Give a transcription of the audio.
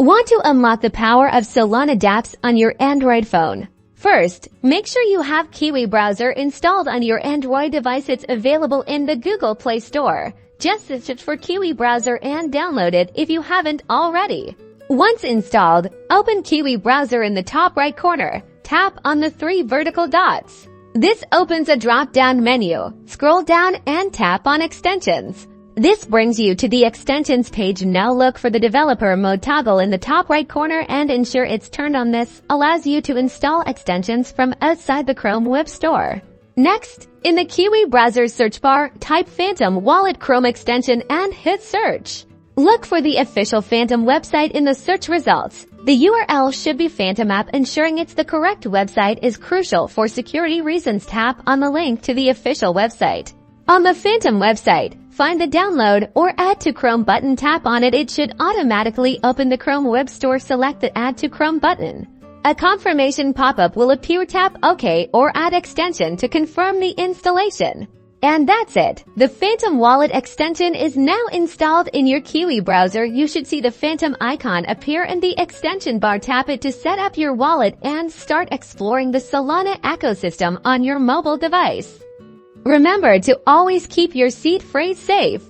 Want to unlock the power of Solana dApps on your Android phone? First, make sure you have Kiwi Browser installed on your Android device. It's available in the Google Play Store. Just search for Kiwi Browser and download it if you haven't already. Once installed, open Kiwi Browser in the top right corner. Tap on the 3 vertical dots. This opens a drop-down menu. Scroll down and tap on Extensions. This brings you to the Extensions page. Now look for the Developer Mode toggle in the top right corner and ensure it's turned on. This allows you to install extensions from outside the Chrome Web Store. Next, in the Kiwi Browser search bar, type Phantom Wallet Chrome extension and hit search. Look for the official Phantom website in the search results. The URL should be Phantom app. Ensuring it's the correct website is crucial for security reasons. Tap on the link to the official website. On the Phantom website, find the Download or Add to Chrome button. Tap on it. It should automatically open the Chrome Web Store. Select the Add to Chrome button. A confirmation pop-up will appear. Tap OK or Add Extension to confirm the installation. And that's it. The Phantom Wallet extension is now installed in your Kiwi Browser. You should see the Phantom icon appear in the extension bar. Tap it to set up your wallet and start exploring the Solana ecosystem on your mobile device. Remember to always keep your seed phrase safe.